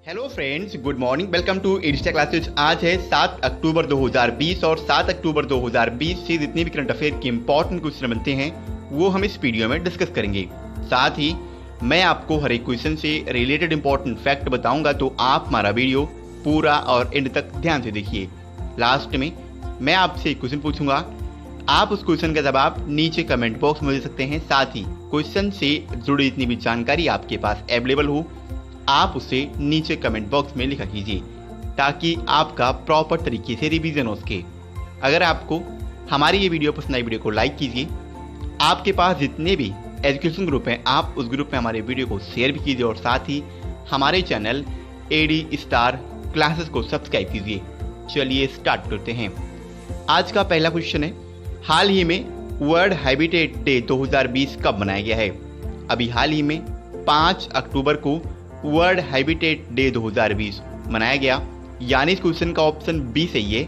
Hello friends, good morning. Welcome to Adista classes. आज है 7 अक्टूबर 2020 और 7 अक्टूबर 2020 से जितने भी करंट अफेयर के इंपॉर्टेंट क्वेश्चन बनते हैं वो हम इस वीडियो में डिस्कस करेंगे। साथ ही मैं आपको हर एक क्वेश्चन से रिलेटेड इंपॉर्टेंट फैक्ट बताऊंगा, तो आप हमारा वीडियो पूरा और एंड तक ध्यान से देखिए। लास्ट में मैं आपसे एक क्वेश्चन पूछूंगा, आप उस क्वेश्चन का जवाब नीचे कमेंट बॉक्स में दे सकते हैं। साथ ही क्वेश्चन से जुड़ी जितनी भी जानकारी आपके पास अवेलेबल हो आप उसे नीचे कमेंट बॉक्स में लिखा कीजिए, ताकि आपका प्रॉपर तरीके से रिवीजन हो सके। अगर आपको हमारी ये वीडियो पसंद आई, वीडियो को लाइक कीजिए। आपके पास जितने भी एजुकेशन ग्रुप हैं आप उस ग्रुप में हमारे वीडियो को शेयर भी कीजिए और साथ ही हमारे चैनल एडी स्टार क्लासेस को सब्सक्राइब कीजिए। चलिए स्टार्ट करते हैं। आज का पहला क्वेश्चन है, हाल ही में वर्ल्ड हैबिटेट डे 2020 कब मनाया गया है? अभी हाल ही में 5 अक्टूबर को वर्ल्ड हैबिटेट डे 2020 मनाया गया, यानी इस क्वेश्चन का ऑप्शन बी सही है,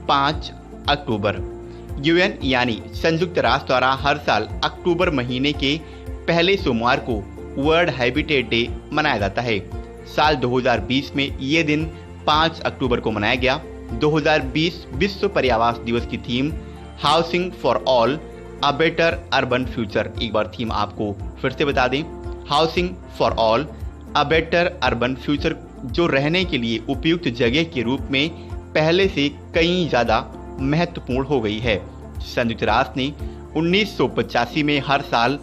5 अक्टूबर। यूएन यानी संयुक्त राष्ट्र द्वारा हर साल अक्टूबर महीने के पहले सोमवार को वर्ल्ड हैबिटेट डे मनाया जाता है। साल 2020 में ये दिन 5 अक्टूबर को मनाया गया। 2020 विश्व पर्यावरण दिवस की theme housing for all a better urban future. एक बार थीम आपको फिर से बता दें, housing for all a better urban future, जो रहने के लिए उपयुक्त जगह के रूप में पहले से कहीं ज़्यादा महत्वपूर्ण हो गई है। संयुक्त राष्ट्र ने 1985 में हर साल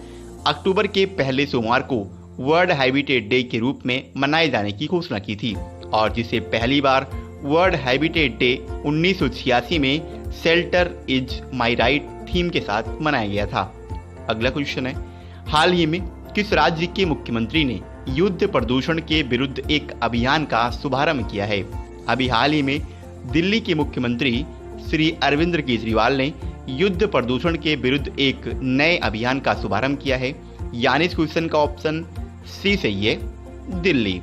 अक्टूबर के पहले सोमवार को वर्ल्ड हैबिटेट डे के रूप में मनाए जाने की घोषणा की थी, और जिसे पहली बार वर्ल्ड हैबिटेट डे 1986 में shelter is my right theme के साथ मनाया गया था। अगला क्वेश्चन है, हाल ही में किस राज्य के मुख्यमंत्री ने युद्ध प्रदूषण के विरुद्ध एक अभियान का शुभारंभ किया है? अभी हाल ही में दिल्ली के मुख्यमंत्री श्री अरविंद केजरीवाल ने युद्ध प्रदूषण के विरुद्ध एक नए अभियान का शुभारंभ किया है, यानी इस क्वेश्चन का ऑप्शन सी सही है, दिल्ली।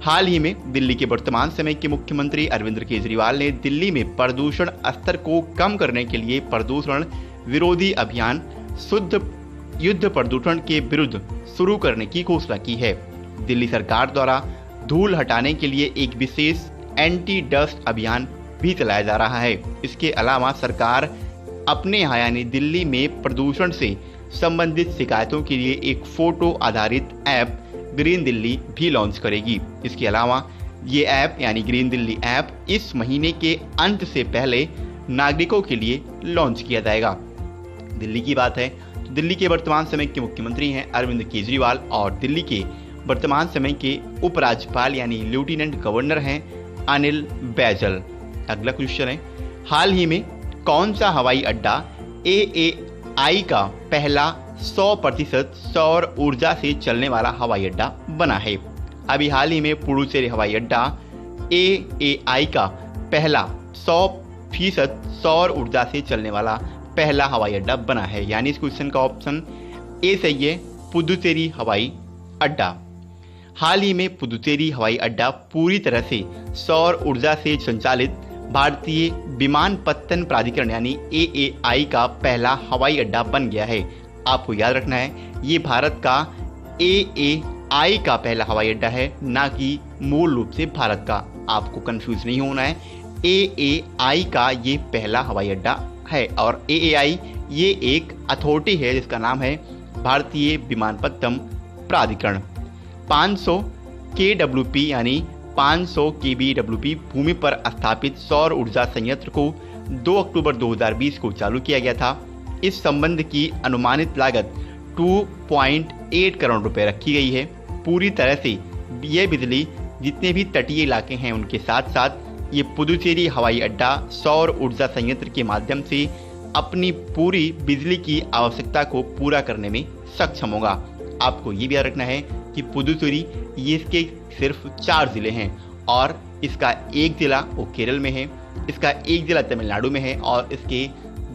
हाल ही में दिल्ली के वर्तमान समय के मुख्यमंत्री अरविंद केजरीवाल ने दिल्ली में प्रदूषण स्तर को कम करने के लिए प्रदूषण विरोधी अभियान शुद्ध युद्ध प्रदूषण के विरुद्ध शुरू करने की घोषणा की है। दिल्ली सरकार द्वारा धूल हटाने के लिए एक विशेष एंटी डस्ट अभियान भी चलाया जा रहा है। इसके अलावा सरकार अपने यहाँ यानी दिल्ली में प्रदूषण से संबंधित शिकायतों के लिए एक फोटो आधारित ऐप ग्रीन दिल्ली भी लॉन्च करेगी। इसके अलावा ये ऐप यानी ग्रीन दिल्ली ऐप इस महीने के अंत से पहले नागरिकों के लिए लॉन्च किया जाएगा। दिल्ली की बात है, दिल्ली के वर्तमान समय के मुख्यमंत्री हैं अरविंद केजरीवाल और दिल्ली के वर्तमान समय के उपराज्यपाल यानी लेफ्टिनेंट गवर्नर हैं अनिल बैजल। अगला क्वेश्चन है, हाल ही में कौन सा हवाई अड्डा AAI का पहला 100% सौर ऊर्जा से चलने वाला हवाई अड्डा बना है? अभी हाल ही में पुडुचेरी हवाई अड्डा AAI का पहला 100% सौर ऊर्जा से चलने वाला पहला हवाई अड्डा बना है, यानी इस क्वेश्चन का ऑप्शन ए सही है, पुडुचेरी हवाई अड्डा। हाल ही में पुडुचेरी हवाई अड्डा पूरी तरह से सौर ऊर्जा से संचालित भारतीय विमानपत्तन प्राधिकरण यानी AAI का पहला हवाई अड्डा बन गया है। आपको याद रखना है, ये भारत का AAI का पहला हवाई अड्डा है, ना कि मूल रूप से भारत का। आपको कंफ्यूज नहीं होना है, AAI का ये पहला हवाई अड्डा है और AAI ये एक अथॉरिटी है जिसका नाम है भारतीय विमानपत्तन प्राधिकरण। 500 kWp यानी 500 kVWp भूमि पर स्थापित सौर ऊर्जा संयंत्र को 2 अक्टूबर 2020 को चालू किया गया था। इस संबंध की अनुमानित लागत 2.8 करोड़ रुपए रखी गई है। पूरी तरह से यह बिजली जितने भी तटीय इलाके हैं उनके साथ साथ ये पुडुचेरी हवाई अड्डा सौर ऊर्जा संयंत्र के माध्यम से अपनी पूरी बिजली की आवश्यकता को पूरा करने में सक्षम होगा। आपको ये भी याद रखना है कि पुडुचेरी ये इसके सिर्फ 4 जिले हैं और इसका एक जिला वो केरल में है, इसका एक जिला तमिलनाडु में है और इसके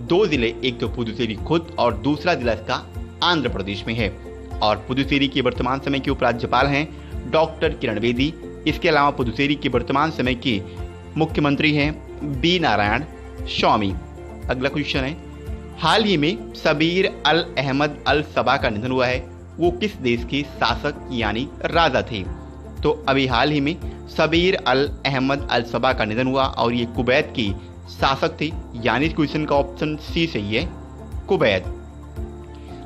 2 जिले, एक तो पुडुचेरी खुद और दूसरा जिला इसका आंध्र प्रदेश में है। और पुडुचेरी के वर्तमान समय के उपराज्यपाल हैं डॉक्टर किरण बेदी। इसके अलावा पुडुचेरी के वर्तमान समय के मुख्यमंत्री हैं बी नारायण स्वामी। अगला क्वेश्चन है, हाल ही में सबीर अल अहमद अल सबा का निधन हुआ है, वो किस देश के शासक यानी राजा थे? तो अभी हाल ही में सबीर अल अहमद अल सबा का निधन हुआ और ये कुवैत के शासक थे, यानी क्वेश्चन का ऑप्शन सी सही है, कुवैत।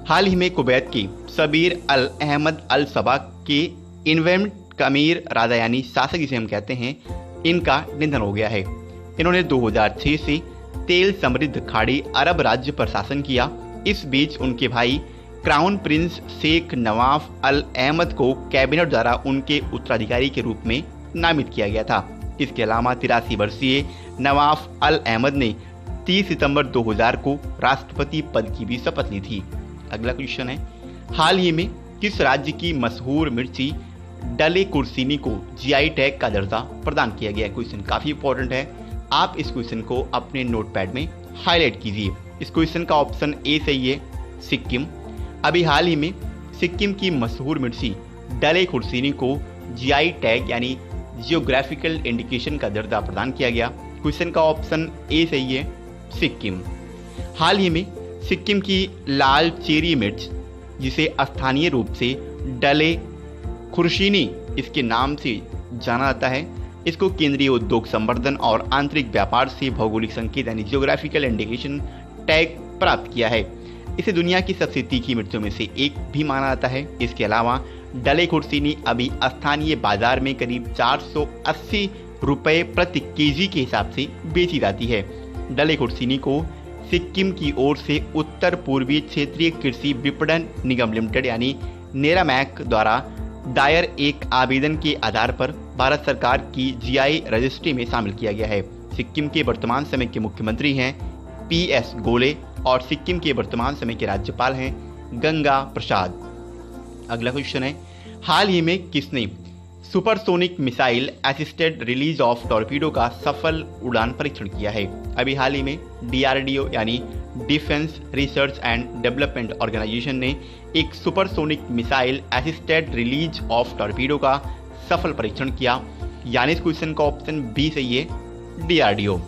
हाल ही में कुवैत के सबीर अल अहमद अल सबा के इन्वेंट कमीर राजा यानी शासक जिसे हम कहते हैं, इनका निधन हो गया है। इन्होंने 2006 से तेल समृद्ध खाड़ी अरब राज्य पर शासन किया। इस बीच उनके भाई क्राउन प्रिंस शेख नवाफ अल अहमद को कैबिनेट द्वारा उनके उत्तराधिकारी के रूप में नामित किया गया था। इसके अलावा 83 वर्षीय नवाफ अल अहमद ने 30 सितंबर 2000 को राष्ट्रपति पद की भी शपथ ली थी। अगला क्वेश्चन है, हाल ही में किस राज्य की मशहूर मिर्ची डले कुर्सीनी को जीआई टैग का दर्जा प्रदान किया गया है? क्वेश्चन काफी इंपॉर्टेंट है, आप इस क्वेश्चन को अपने नोटपैड में हाईलाइट कीजिए। इस क्वेश्चन का ऑप्शन ए सही है, सिक्किम। अभी हाल ही में सिक्किम की मशहूर मिर्ची डले कुर्सीनी को जीआई टैग यानी जियोग्राफिकल इंडिकेशन का दर्जा प्रदान किया गया। क्वेश्चन का ऑप्शन ए सही है, सिक्किम। हाल ही में सिक्किम की लाल चेरी मिर्च, जिसे स्थानीय रूप से डले खुर्शीनी इसके नाम से जाना जाता है, इसको केंद्रीय उद्योग संवर्धन और आंतरिक व्यापार से भौगोलिक संकेत यानी जियोग्राफिकल इंडिकेशन टैग प्राप्त किया है। इसे दुनिया की सबसे तीखी मिर्चों में से एक भी माना जाता है। इसके अलावा डले खुर्सीनी अभी स्थानीय बाजार में करीब 480 रुपये प्रति केजी के हिसाब से बेची जाती है। डले खुर्सीनी को सिक्किम की ओर से उत्तर पूर्वी क्षेत्रीय कृषि विपणन निगम लिमिटेड यानी नेरामैक द्वारा दायर एक आवेदन के आधार पर भारत सरकार की जीआई रजिस्ट्री में शामिल किया गया है। सिक्किम के वर्तमान समय के मुख्यमंत्री हैं पीएस गोले और सिक्किम के वर्तमान समय के राज्यपाल हैं गंगा प्रसाद। अगला क्वेश्चन है, हाल ही में किसने supersonic missile assisted release of torpedo का सफल उड़ान परीक्षण किया है? अभी हाल ही में डीआरडीओ यानी defence research and development organisation ने एक supersonic missile assisted release of torpedo का सफल परीक्षण किया, यानी इस क्वेश्चन का ऑप्शन बी सही है, डीआरडीओ।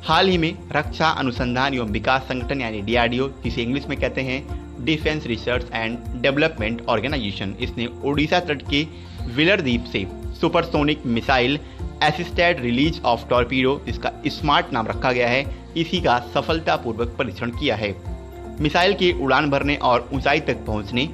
हाल ही में रक्षा अनुसंधान एवं विकास संगठन यानी डीआरडीओ, जिसे इंग्लिश में कहते हैं defence research and development organisation, इसने ओडिशा तट के व्हीलर द्वीप से supersonic missile assisted release of torpedo, इसका स्मार्ट नाम रखा गया है, इसी का सफलतापूर्वक परीक्षण किया है। मिसाइल के उड़ान भरने और ऊंचाई तक पहुंचने,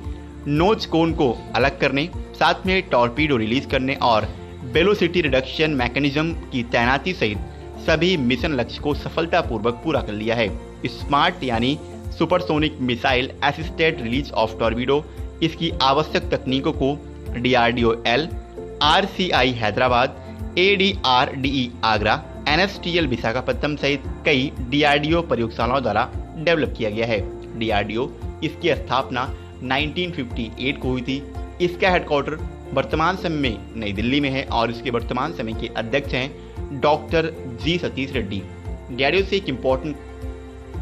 नोच कोन को अलग करने, साथ में टॉर्पीडो रिलीज करने और वेलोसिटी रिडक्शन मैकेनिज्म की तैनाती सहित सभी मिशन लक्ष्य को सफलतापूर्वक पूरा कर लिया है। स्मार्ट यानी supersonic missile assisted release of torpedo, इसकी आवश्यक तकनीकों को DRDO L, RCI Hyderabad, ADRDE Agra, NSTL Visakhapatnam सहित कई डीआरडीओ प्रयोगशालाओं द्वारा डेवलप किया गया है। डीआरडीओ इसकी स्थापना 1958 को हुई थी। इसका हेडक्वार्टर वर्तमान समय में नई दिल्ली में है और इसके वर्तमान समय के अध्यक्ष हैं डॉक्टर जी सतीश रेड्डी। डीआरडीओ से एक इम्पोर्टेंट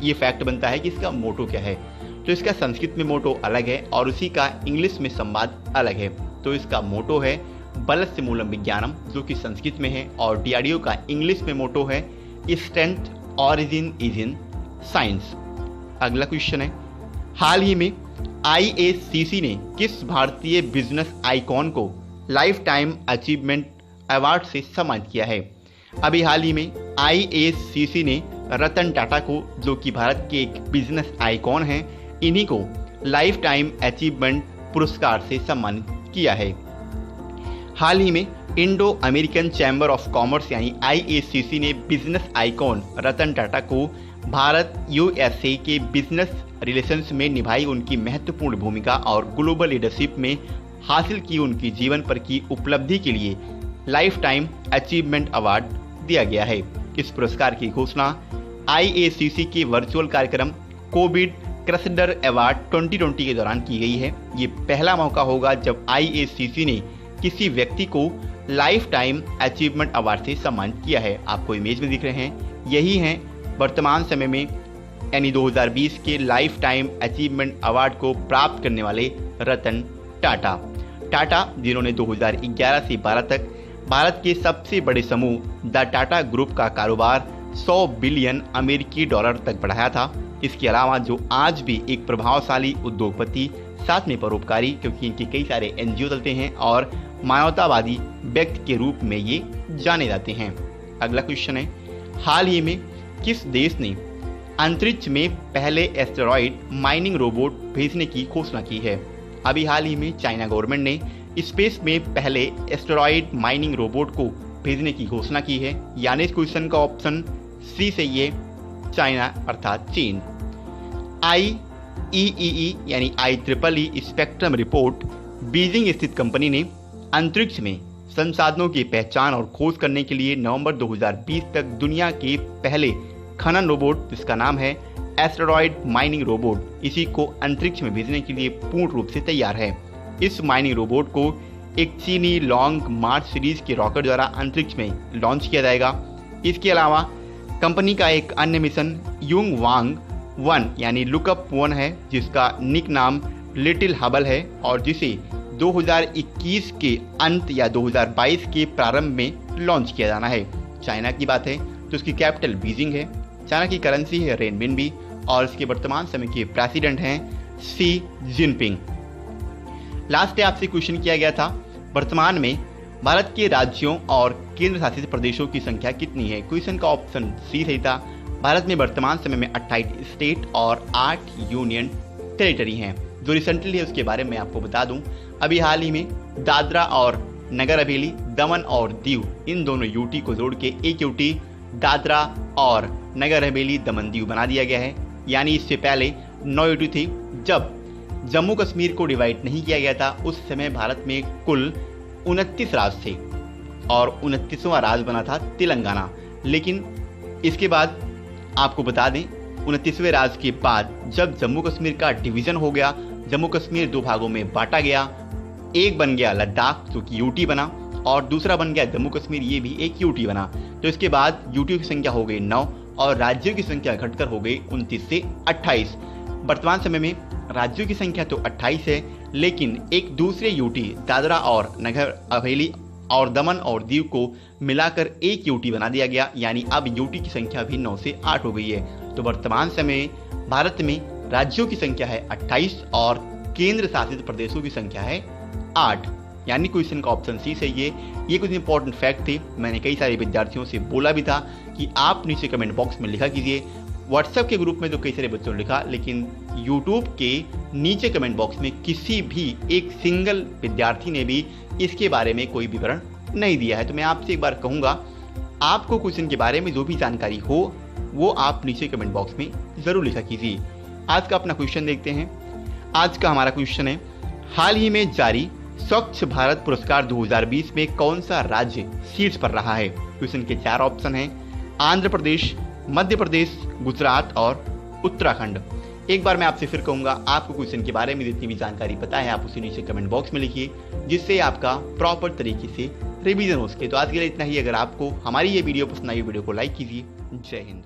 ये फैक्ट बनता है कि इसका मोटो क्या है। तो इसका संस्कृत में मोटो अलग है और उसी का इंग्लिश में संवाद अलग है। तो इसका मोटो है बलस्य मूलम विज्ञानम, जो कि संस्कृत में है, और डीआरडीओ का इंग्लिश में मोटो है strength origin is in science. अगला क्वेश्चन है, हाल ही में आईएसीसी ने किस भारतीय बिजनेस आइकॉन को लाइफ टाइम अचीवमेंट अवार्ड से सम्मानित किया है? अभी हाल ही में आईएसीसी ने रतन टाटा को, जो कि भारत के एक बिजनेस आइकॉन हैं, इन्हीं को लाइफ टाइम अचीवमेंट पुरस्कार से सम्मानित किया है। हाल ही में Indo American chamber of commerce यानी आईएसीसी ने बिजनेस आइकॉन रतन टाटा को भारत यूएसए के बिजनेस रिलेशंस में निभाई उनकी महत्वपूर्ण भूमिका और ग्लोबल लीडरशिप में हासिल की उनकी जीवन पर की उपलब्धि के लिए लाइफ टाइम अचीवमेंट अवार्ड दिया गया है। इस पुरस्कार की घोषणा आईएसीसी के वर्चुअल कार्यक्रम कोविड क्रेसेंडर अवार्ड 2020 के दौरान की गई है। ये पहला मौका होगा जब आईएसीसी ने किसी व्यक्ति को लाइफ टाइम अचीवमेंट अवार्ड से सम्मानित किया है। आपको इमेज में दिख रहे हैं, यही हैं वर्तमान समय में यानी 2020 के लाइफ टाइम अचीवमेंट अवार्ड को प्राप्त करने वाले रतन टाटा। टाटा जिन्होंने 2011 से 12 तक भारत के सबसे बड़े समूह द टाटा ग्रुप का कारोबार 100 बिलियन अमेरिकी डॉलर तक बढ़ाया था। इसके अलावा जो आज भी एक प्रभावशाली उद्योगपति, साथ में परोपकारी, क्योंकि इनके कई सारे एनजीओ चलते हैं और मानवतावादी व्यक्ति के रूप में ये जाने जाते हैं। अगला क्वेश्चन है, हाल ही में किस देश ने अंतरिक्ष में पहले एस्टेरॉयड माइनिंग रोबोट भेजने की घोषणा की है? अभी हाल ही में चाइना गवर्नमेंट ने स्पेस में पहले एस्टेरॉयड माइनिंग रोबोट को भेजने की घोषणा की है। यानी इस क्वेश्चन का ऑप्शन सी सही है, चाइना अर्थात चीन। IEEE यानी IEEE स्पेक्ट्रम रिपोर्ट बीजिंग स्थित कंपनी ने अंतरिक्ष में संसाधनों की पहचान और खोज करने के लिए नवंबर 2020 तक दुनिया के पहले खनन रोबोट, जिसका नाम है एस्टेरॉयड माइनिंग रोबोट, इसी को अंतरिक्ष में भेजने के लिए पूर्ण रूप से तैयार है। इस माइनिंग रोबोट को एक चीनी लॉन्ग मार्च सीरीज के रॉकेट द्वारा अंतरिक्ष में लॉन्च किया जाएगा। इसके अलावा कंपनी का एक अन्य मिशन युंग वांग 1 यानी लुकअप 1 है, जिसका निक नाम लिटिल हबल है और जिसे 2021 के अंत या 2022 के प्रारंभ में लॉन्च किया जाना है। चाइना की बात है तो उसकी कैपिटल बीजिंग है। चाइना की करेंसी है रेनमिनबी और इसके वर्तमान समय के प्रेसिडेंट हैं शी जिनपिंग। लास्ट डे आपसे क्वेश्चन किया गया था, वर्तमान में भारत के राज्यों और केंद्र शासित प्रदेशों की संख्या कितनी है? क्वेश्चन का ऑप्शन सी सही था। भारत में वर्तमान समय में 28 स्टेट और 8 यूनियन टेरिटरी हैं। जो रिसेंटली है उसके बारे में आपको बता दूं, अभी हाल ही में दादरा और नगर हवेली, दमन और दीव, इन दोनों यूटी को जोड़ के एक यूटी दादरा और नगर हवेली दमन दीव बना दिया गया है। यानी इससे पहले 9 यूटी थी। जब जम्मू कश्मीर को डिवाइड नहीं किया गया था उस समय भारत में कुल 29 राज्य थे और 29वां राज्य बना था तेलंगाना। लेकिन इसके बाद आपको बता दें, 29वें राज्य के बाद जब जम्मू कश्मीर का डिवीजन हो गया, जम्मू कश्मीर 2 भागों में बांटा गया। एक बन गया लद्दाख जो कि यूटी बना और दूसरा बन गया जम्मू कश्मीर, ये भी एक यूटी बना। तो इसके बाद यूटी की संख्या हो गई 9 और राज्यों की संख्या घटकर हो गई 29 से 28। वर्तमान समय में राज्यों की संख्या तो 28 है, लेकिन एक दूसरे यूटी दादरा और नगर हवेली और दमन और दीव को मिलाकर एक यूटी बना दिया गया। यानी अब यूटी की संख्या भी 9 से 8 हो गई है। तो वर्तमान समय भारत में राज्यों की संख्या है 28 और केंद्र शासित प्रदेशों की संख्या है 8। यानी क्वेश्चन का ऑप्शन सी सही है। ये कुछ इंपॉर्टेंट फैक्ट थे। मैंने कई सारे विद्यार्थियों से बोला भी था कि आप नीचे कमेंट बॉक्स में लिखा कीजिए। व्हाट्सएप के ग्रुप में तो कई सारे बच्चों ने लिखा, लेकिन यूट्यूब के नीचे कमेंट बॉक्स में किसी भी एक सिंगल विद्यार्थी ने भी इसके बारे में कोई विवरण नहीं दिया है। तो मैं आपसे एक बार कहूँगा, आपको क्वेश्चन के बारे में जो भी जानकारी हो वो आप नीचे कमेंट बॉक्स में ज़रूर लिखा कीजिए। आज का अपना क्वेश्चन देखते हैं। आज का हमारा क्वेश्चन है, हाल ही में जारी स्वच्छ भारत पुरस्कार 2020 में कौन सा राज्य शीर्ष पर रहा है? क्वेश्चन के 4 ऑप्शन हैं, आंध्र प्रदेश, मध्य प्रदेश, गुजरात और उत्तराखंड। एक बार मैं आपसे फिर कहूंगा, आपको क्वेश्चन के बारे में जितनी भी जानकारी पता है आप उसे नीचे कमेंट बॉक्स में लिखिए, जिससे आपका प्रॉपर तरीके से रिवीजन हो सके। तो आज के लिए इतना ही। अगर आपको हमारी ये वीडियो पसंद आई, वीडियो को लाइक कीजिए। जय हिंद।